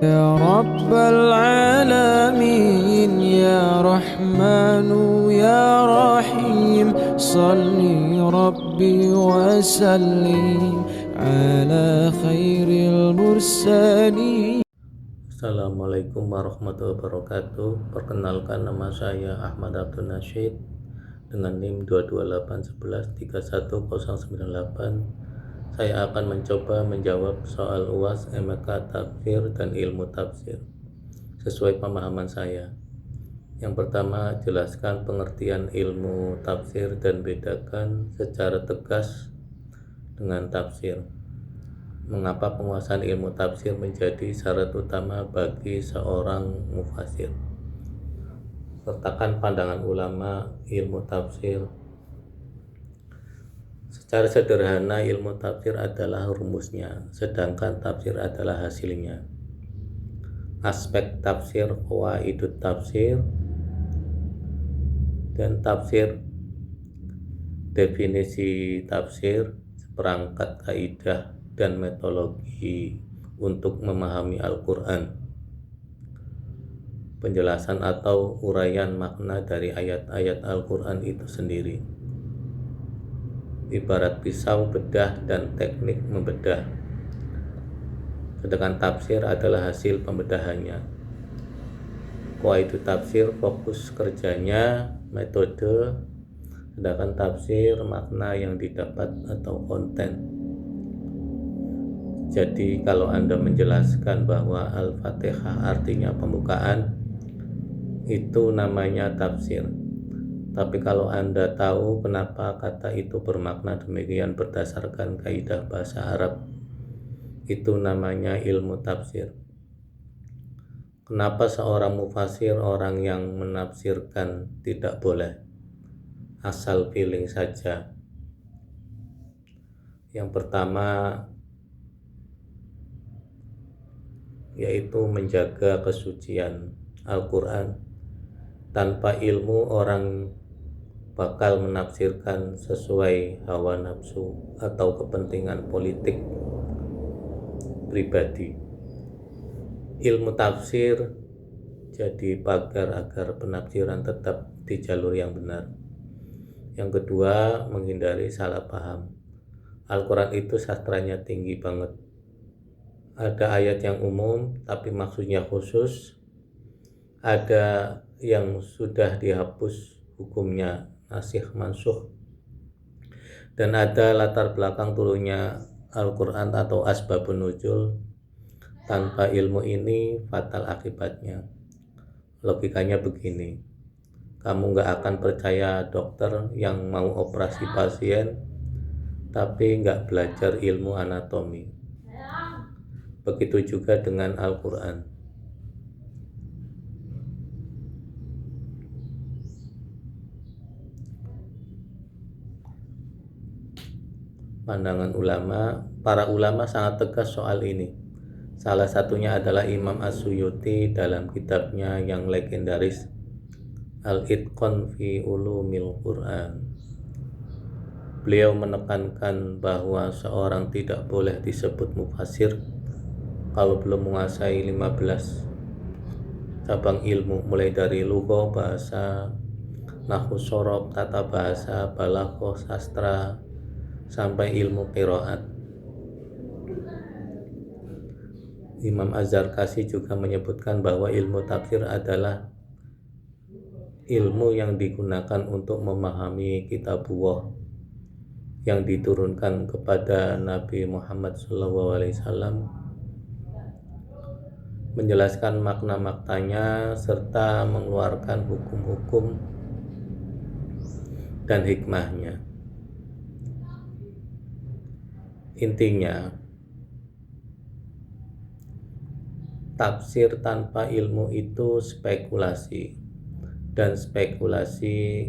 Ya Rabbal Alamin, Ya Rahmanu, Ya Rahim, Salli Rabbi wa sallim ala khairil mursalin. Assalamualaikum warahmatullahi wabarakatuh. Perkenalkan, nama saya Ahmad Abdul Nasyid dengan NIM 228113198. Saya akan mencoba menjawab soal UAS MK Tafsir dan Ilmu Tafsir sesuai pemahaman saya. Yang pertama, jelaskan pengertian ilmu tafsir dan bedakan secara tegas dengan tafsir. Mengapa penguasaan ilmu tafsir menjadi syarat utama bagi seorang mufasir? Sertakan pandangan ulama ilmu tafsir. Secara sederhana, ilmu tafsir adalah rumusnya, sedangkan tafsir adalah hasilnya. Aspek tafsir, qawaidut tafsir, dan tafsir. Definisi tafsir, seperangkat kaidah dan metodologi untuk memahami Al-Quran. Penjelasan atau uraian makna dari ayat-ayat Al-Quran itu sendiri. Ibarat pisau bedah dan teknik membedah. Sedangkan tafsir adalah hasil pembedahannya. Qawaidut tafsir fokus kerjanya, metode, sedangkan tafsir makna yang didapat atau konten. Jadi kalau Anda menjelaskan bahwa Al-Fatihah artinya pembukaan, itu namanya tafsir. Tapi kalau Anda tahu kenapa kata itu bermakna demikian berdasarkan kaidah bahasa Arab, itu namanya ilmu tafsir. Kenapa seorang mufasir, orang yang menafsirkan, tidak boleh asal feeling saja? Yang pertama, yaitu menjaga kesucian Al-Quran. Tanpa ilmu, orang bakal menafsirkan sesuai hawa nafsu atau kepentingan politik pribadi. Ilmu tafsir jadi pagar agar penafsiran tetap di jalur yang benar. Yang kedua, menghindari salah paham. Al-Quran itu sastranya tinggi banget. Ada ayat yang umum tapi maksudnya khusus. Ada yang sudah dihapus hukumnya, nasikh mansukh. Dan ada latar belakang turunnya Al-Quran atau asbabun nuzul. Tanpa ilmu ini fatal akibatnya. Logikanya begini, kamu gak akan percaya dokter yang mau operasi pasien tapi gak belajar ilmu anatomi. Begitu juga dengan Al-Quran. Pandangan ulama, para ulama sangat tegas soal ini. Salah satunya adalah Imam As-Suyuti dalam kitabnya yang legendaris Al-Itqan fi Ulumil Quran. Beliau menekankan bahwa seorang tidak boleh disebut mufasir kalau belum menguasai 15 cabang ilmu, mulai dari lughah, bahasa, nahwu, shorof, tata bahasa, balaghah, sastra, sampai ilmu qiraat. Imam Az-Zarkashi juga menyebutkan bahwa ilmu tafsir adalah ilmu yang digunakan untuk memahami kitabullah yang diturunkan kepada Nabi Muhammad SAW, menjelaskan makna-maknanya serta mengeluarkan hukum-hukum dan hikmahnya. Intinya, tafsir tanpa ilmu itu spekulasi, dan spekulasi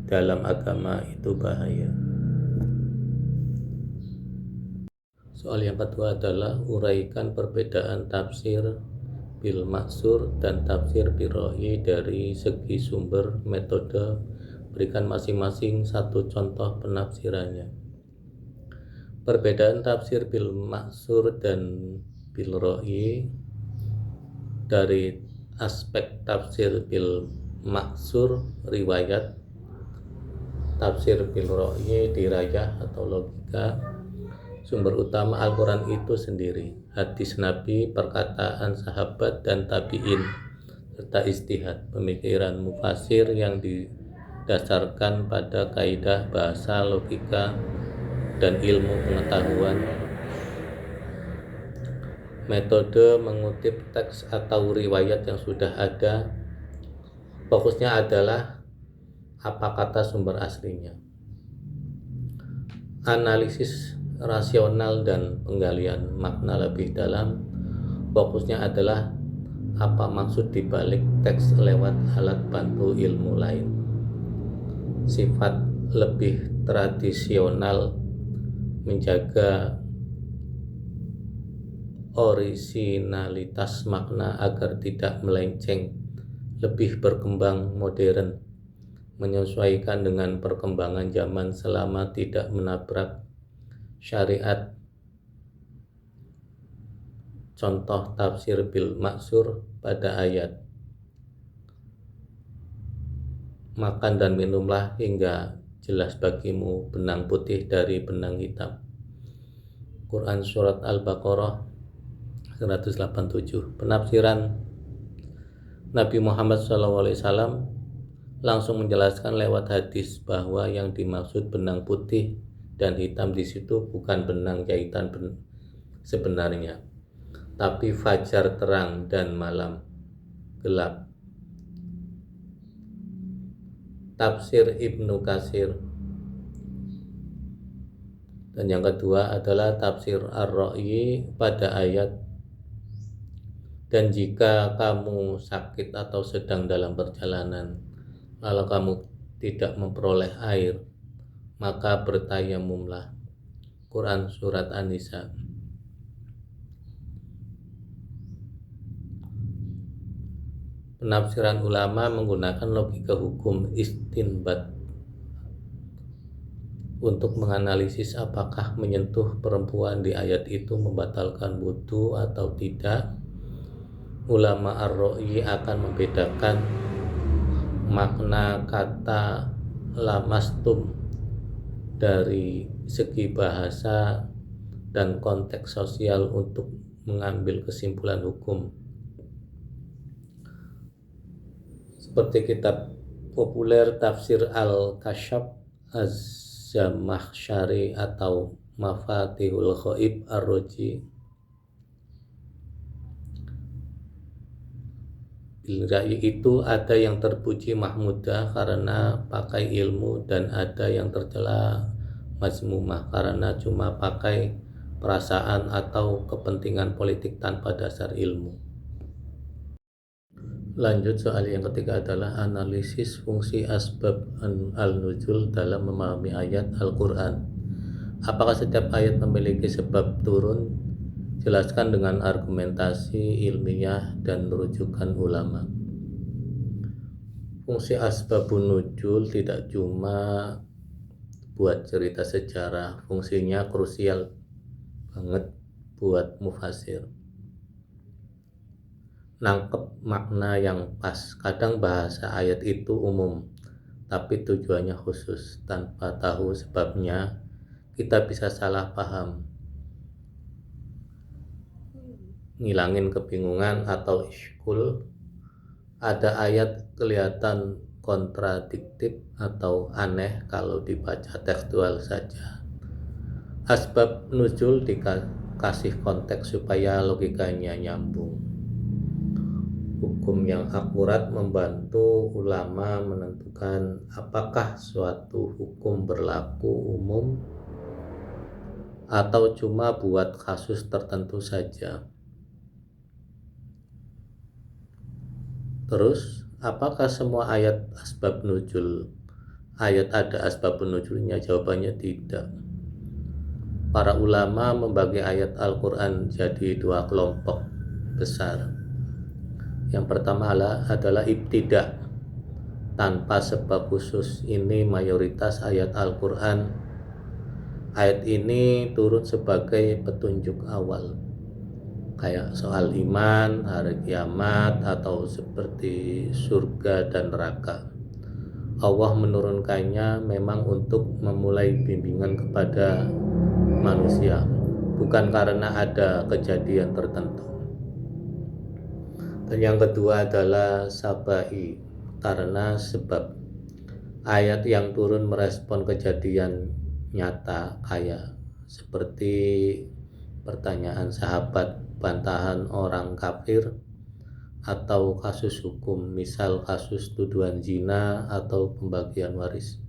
dalam agama itu bahaya. Soal yang kedua adalah uraikan perbedaan tafsir bil maksur dan tafsir bil ra'yi dari segi sumber, metode. Berikan masing-masing satu contoh penafsirannya. Perbedaan tafsir bil maksur dan bil ra'yi dari aspek tafsir bil maksur riwayat, tafsir bil ra'yi dirayah atau logika, sumber utama Al-Quran itu sendiri, hadis Nabi, perkataan sahabat dan tabi'in, serta istihad, pemikiran mufasir yang didasarkan pada kaidah bahasa, logika, dan ilmu pengetahuan. Metode mengutip teks atau riwayat yang sudah ada fokusnya adalah apa kata sumber aslinya. Analisis rasional dan penggalian makna lebih dalam fokusnya adalah apa maksud dibalik teks lewat alat bantu ilmu lain. Sifat lebih tradisional menjaga orisinalitas makna agar tidak melenceng, lebih berkembang modern, menyesuaikan dengan perkembangan zaman selama tidak menabrak syariat. Contoh tafsir bil maksur pada ayat, makan dan minumlah hingga jelas bagimu benang putih dari benang hitam. Quran Surat Al-Baqarah 187. Penafsiran Nabi Muhammad SAW langsung menjelaskan lewat hadis bahwa yang dimaksud benang putih dan hitam di situ bukan benang jahitan sebenarnya, tapi fajar terang dan malam gelap. Tafsir Ibnu Katsir. Dan yang kedua adalah tafsir Ar-Ra'yi pada ayat, dan jika kamu sakit atau sedang dalam perjalanan, lalu kamu tidak memperoleh air, maka bertayamumlah. Quran Surat An-Nisa. Penafsiran ulama menggunakan logika hukum istinbat untuk menganalisis apakah menyentuh perempuan di ayat itu membatalkan wudu atau tidak. Ulama Ar-Ra'yi akan membedakan makna kata lamastum dari segi bahasa dan konteks sosial untuk mengambil kesimpulan hukum. Seperti kitab populer tafsir Al-Kasyaf Az-Zamakhsyari atau Mafatihul Ghaib Ar-Razi. Bil-Ra'yi itu ada yang terpuji mahmudah karena pakai ilmu, dan ada yang tercela mazmumah karena cuma pakai perasaan atau kepentingan politik tanpa dasar ilmu. Lanjut, soal yang ketiga adalah analisis fungsi asbab al-nuzul dalam memahami ayat Al-Quran. Apakah setiap ayat memiliki sebab turun? Jelaskan dengan argumentasi ilmiah dan rujukan ulama. Fungsi asbabun nuzul tidak cuma buat cerita sejarah, fungsinya krusial banget buat mufasir. Nangkep makna yang pas. Kadang bahasa ayat itu umum, tapi tujuannya khusus. Tanpa tahu sebabnya, kita bisa salah paham, ngilangin kebingungan atau iskul. Ada ayat kelihatan kontradiktif atau aneh kalau dibaca tekstual saja. Asbab nuzul dikasih konteks supaya logikanya nyambung. Hukum yang akurat membantu ulama menentukan apakah suatu hukum berlaku umum atau cuma buat kasus tertentu saja. Terus, apakah semua ayat asbab nuzul? Ayat ada asbab nuzulnya? Jawabannya tidak. Para ulama membagi ayat Al-Quran jadi dua kelompok besar. Yang pertama adalah ibtidah, tanpa sebab khusus. Ini mayoritas ayat Al-Quran. Ayat ini turun sebagai petunjuk awal. kayak soal iman, hari kiamat, atau seperti surga dan neraka. Allah menurunkannya memang untuk memulai bimbingan kepada manusia, bukan karena ada kejadian tertentu. Dan yang kedua adalah sabai, karena sebab ayat yang turun merespon kejadian nyata kayak seperti pertanyaan sahabat, bantahan orang kafir, atau kasus hukum, misal kasus tuduhan zina atau pembagian waris.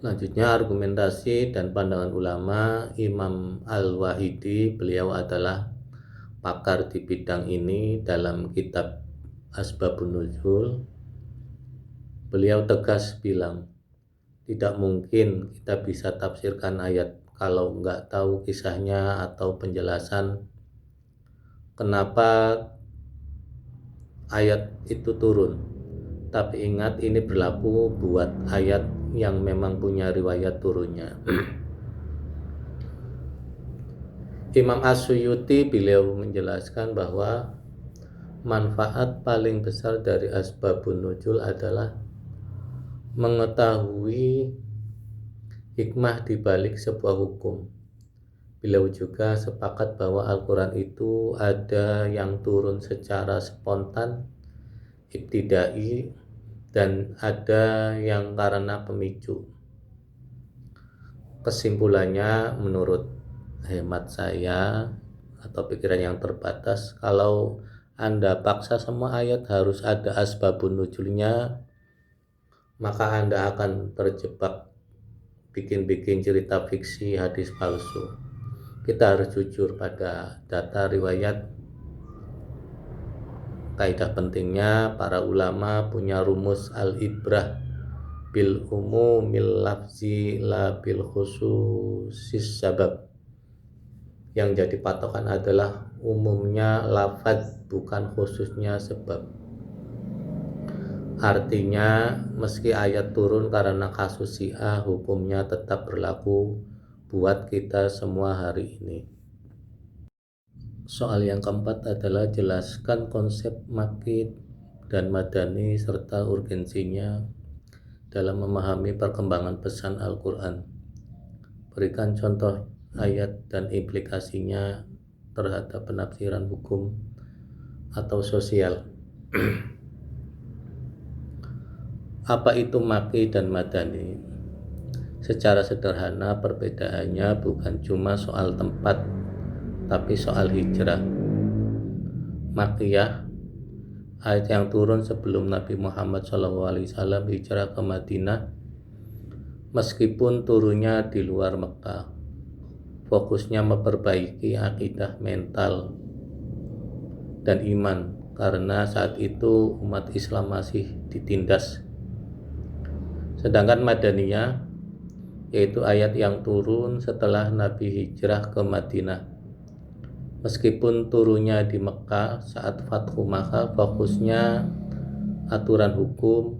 Selanjutnya argumentasi dan pandangan ulama. Imam Al-Wahidi, beliau adalah pakar di bidang ini. Dalam kitab Asbabun Nuzul, beliau tegas bilang, tidak mungkin kita bisa tafsirkan ayat kalau nggak tahu kisahnya atau penjelasan kenapa ayat itu turun. Tapi ingat, ini berlaku buat ayat yang memang punya riwayat turunnya. Imam As-Suyuti, beliau menjelaskan bahwa manfaat paling besar dari Asbabun Nuzul adalah mengetahui hikmah di balik sebuah hukum. Beliau juga sepakat bahwa Al-Quran itu ada yang turun secara spontan, ibtidai, dan ada yang karena pemicu. Kesimpulannya, menurut hemat saya atau pikiran yang terbatas, kalau Anda paksa semua ayat harus ada asbabun nuzulnya, maka Anda akan terjebak bikin-bikin cerita fiksi, hadis palsu. Kita harus jujur pada data riwayat. Kaidah pentingnya, para ulama punya rumus al-ibrah bil umumil lafzi la bil khususis sabab. Yang jadi patokan adalah umumnya lafaz, bukan khususnya sebab. Artinya, meski ayat turun karena kasus si A, hukumnya tetap berlaku buat kita semua hari ini. Soal yang keempat adalah jelaskan konsep Makki dan Madani serta urgensinya dalam memahami perkembangan pesan Al-Quran. Berikan contoh ayat dan implikasinya terhadap penafsiran hukum atau sosial. Apa itu Makki dan Madani? Secara sederhana, perbedaannya bukan cuma soal tempat, tapi soal hijrah. Makkiyah, ayat yang turun sebelum Nabi Muhammad SAW hijrah ke Madinah, meskipun turunnya di luar Mekah, fokusnya memperbaiki akidah, mental, dan iman, karena saat itu umat Islam masih ditindas. Sedangkan Madaniyah, yaitu ayat yang turun setelah Nabi hijrah ke Madinah, meskipun turunnya di Mekah saat Fathu Makkah, fokusnya aturan hukum,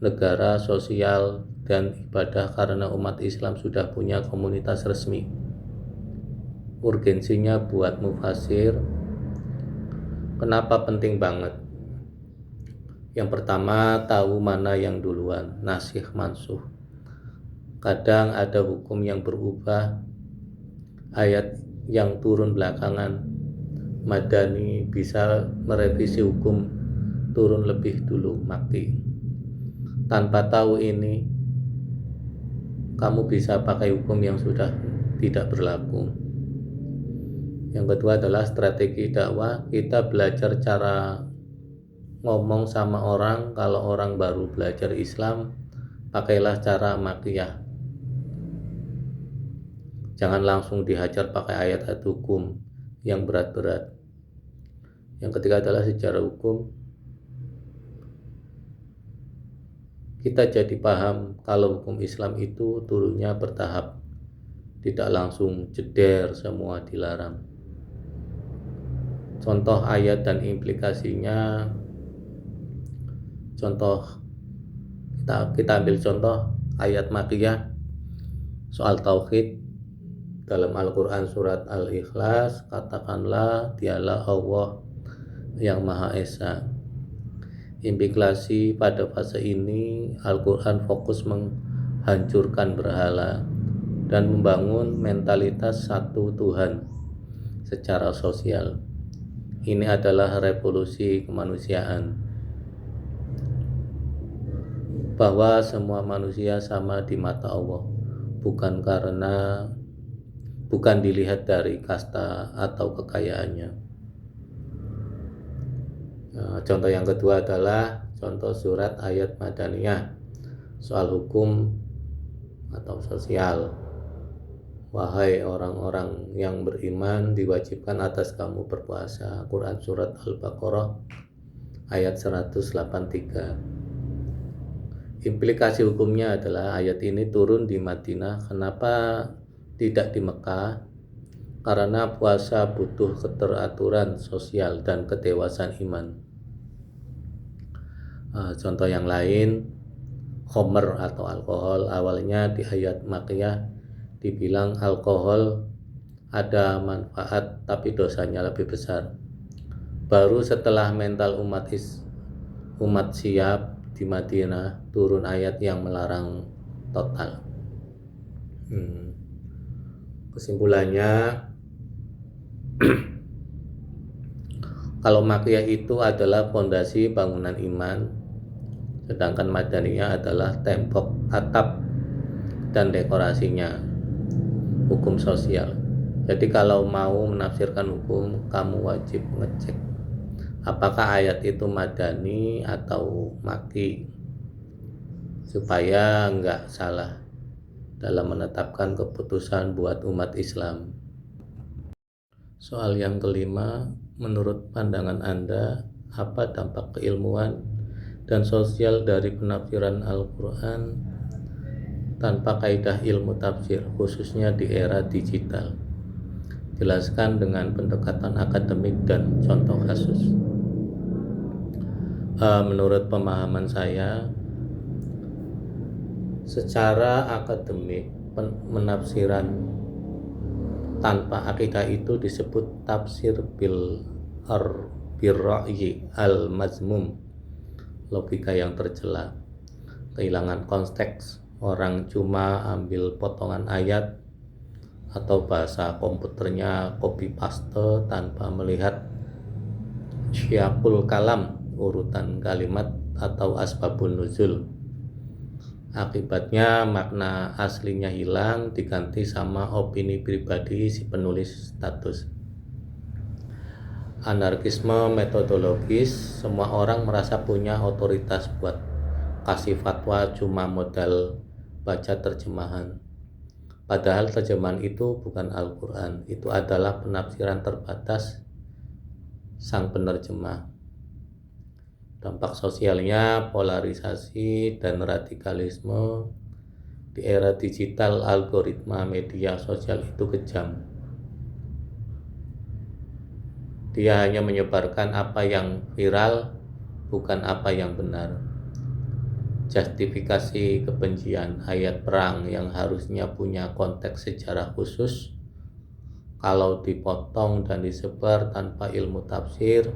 negara, sosial, dan ibadah karena umat Islam sudah punya komunitas resmi. Urgensinya buat mufasir. Kenapa penting banget? Yang pertama, tahu mana yang duluan, nasikh mansuh. Kadang ada hukum yang berubah, ayat yang turun belakangan. Madani bisa merevisi hukum turun lebih dulu, Makki. Tanpa tahu ini, kamu bisa pakai hukum yang sudah tidak berlaku. Yang kedua adalah strategi dakwah. Kita belajar cara ngomong sama orang. Kalau orang baru belajar Islam, pakailah cara Makkiyah. Jangan langsung dihajar pakai ayat-ayat hukum yang berat-berat. Yang ketiga adalah sejarah hukum. Kita jadi paham kalau hukum Islam itu turunnya bertahap, tidak langsung jeder semua dilarang. Contoh ayat dan implikasinya. Contoh, kita ambil contoh ayat Makkiyah. Soal tauhid, dalam Al-Quran surat Al-Ikhlas, katakanlah dialah Allah yang Maha Esa. Implikasi pada fase ini, Al-Quran fokus menghancurkan berhala dan membangun mentalitas satu Tuhan secara sosial. Ini adalah revolusi kemanusiaan, bahwa semua manusia sama di mata Allah, bukan dilihat dari kasta atau kekayaannya. Contoh yang kedua adalah contoh surat ayat Madaniyah soal hukum atau sosial. Wahai orang-orang yang beriman, diwajibkan atas kamu berpuasa. Quran surat Al-Baqarah ayat 183. Implikasi hukumnya adalah ayat ini turun di Madinah. Kenapa tidak di Mekah? Karena puasa butuh keteraturan sosial dan kedewasaan iman. Contoh yang lain, khomer atau alkohol. Awalnya di ayat Makkiyah dibilang alkohol ada manfaat tapi dosanya lebih besar. Baru setelah mental umat siap di Madinah turun ayat yang melarang total. Kesimpulannya, kalau Makkiyah itu adalah fondasi bangunan iman, sedangkan Madaniyah adalah tembok, atap, dan dekorasinya, hukum sosial. Jadi kalau mau menafsirkan hukum, kamu wajib ngecek apakah ayat itu madani atau maki, supaya nggak salah dalam menetapkan keputusan buat umat Islam. Soal yang kelima, menurut pandangan Anda, apa dampak keilmuan dan sosial dari penafsiran Al-Quran tanpa kaidah ilmu tafsir, khususnya di era digital? Jelaskan dengan pendekatan akademik dan contoh kasus. Menurut pemahaman saya, secara akademik, penafsiran tanpa akidah itu disebut tafsir bil ra'yi al-mazmum, logika yang tercela, kehilangan konteks. Orang cuma ambil potongan ayat atau bahasa komputernya copy paste tanpa melihat syiakul kalam, urutan kalimat atau asbabun nuzul. Akibatnya makna aslinya hilang, diganti sama opini pribadi si penulis status. Anarkisme metodologis, semua orang merasa punya otoritas buat kasih fatwa cuma modal baca terjemahan. Padahal terjemahan itu bukan Al-Quran, itu adalah penafsiran terbatas sang penerjemah. Dampak sosialnya, polarisasi dan radikalisme. Di era digital, algoritma media sosial itu kejam. Dia hanya menyebarkan apa yang viral, bukan apa yang benar. Justifikasi kebencian, ayat perang yang harusnya punya konteks sejarah khusus, kalau dipotong dan disebar tanpa ilmu tafsir,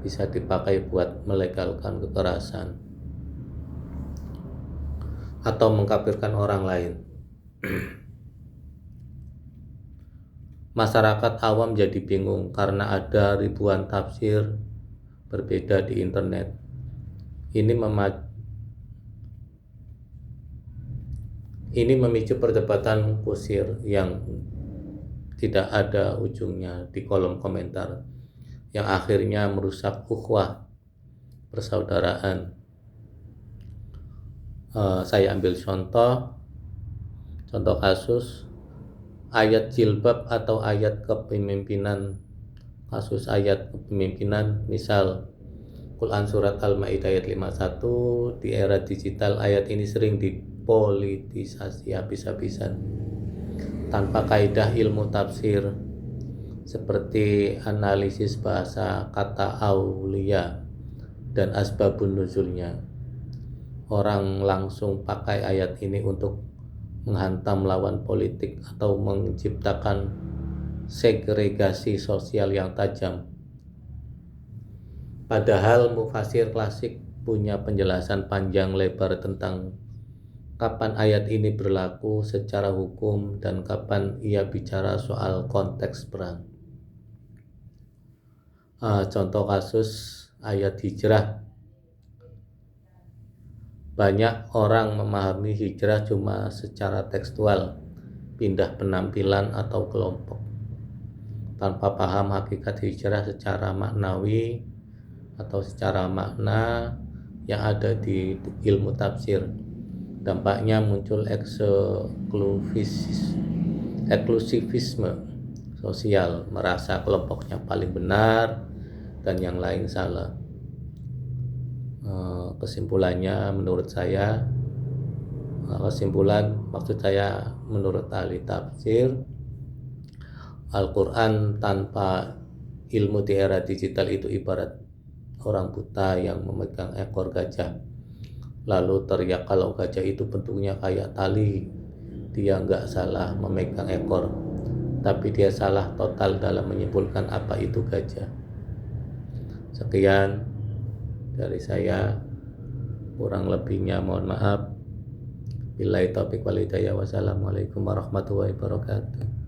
bisa dipakai buat melegalkan kekerasan atau mengkafirkan orang lain. Masyarakat awam jadi bingung karena ada ribuan tafsir berbeda di internet. Ini memicu perdebatan kusir yang tidak ada ujungnya di kolom komentar, yang akhirnya merusak ukhuwah persaudaraan. Saya ambil contoh kasus ayat jilbab atau ayat kepemimpinan. Kasus ayat kepemimpinan, misal Quran surat Al-Maidah ayat 51, di era digital ayat ini sering dipolitisasi habis-habisan tanpa kaidah ilmu tafsir seperti analisis bahasa kata aulia dan asbabun nuzulnya. Orang langsung pakai ayat ini untuk menghantam lawan politik atau menciptakan segregasi sosial yang tajam. Padahal mufasir klasik punya penjelasan panjang lebar tentang kapan ayat ini berlaku secara hukum dan kapan ia bicara soal konteks perang. Contoh kasus ayat hijrah. Banyak orang memahami hijrah cuma secara tekstual, pindah penampilan atau kelompok, tanpa paham hakikat hijrah secara maknawi atau secara makna yang ada di ilmu tafsir. Dampaknya muncul eksklusivisme sosial, merasa kelompoknya paling benar dan yang lain salah. Kesimpulan maksud saya menurut ahli tafsir, Al-Quran tanpa ilmu di era digital itu ibarat orang buta yang memegang ekor gajah lalu teriak kalau gajah itu bentuknya kayak tali. Dia nggak salah memegang ekor, tapi dia salah total dalam menyimpulkan apa itu gajah. Sekian dari saya, kurang lebihnya mohon maaf. Billahi taufiq wal hidayah. Wassalamualaikum warahmatullahi wabarakatuh.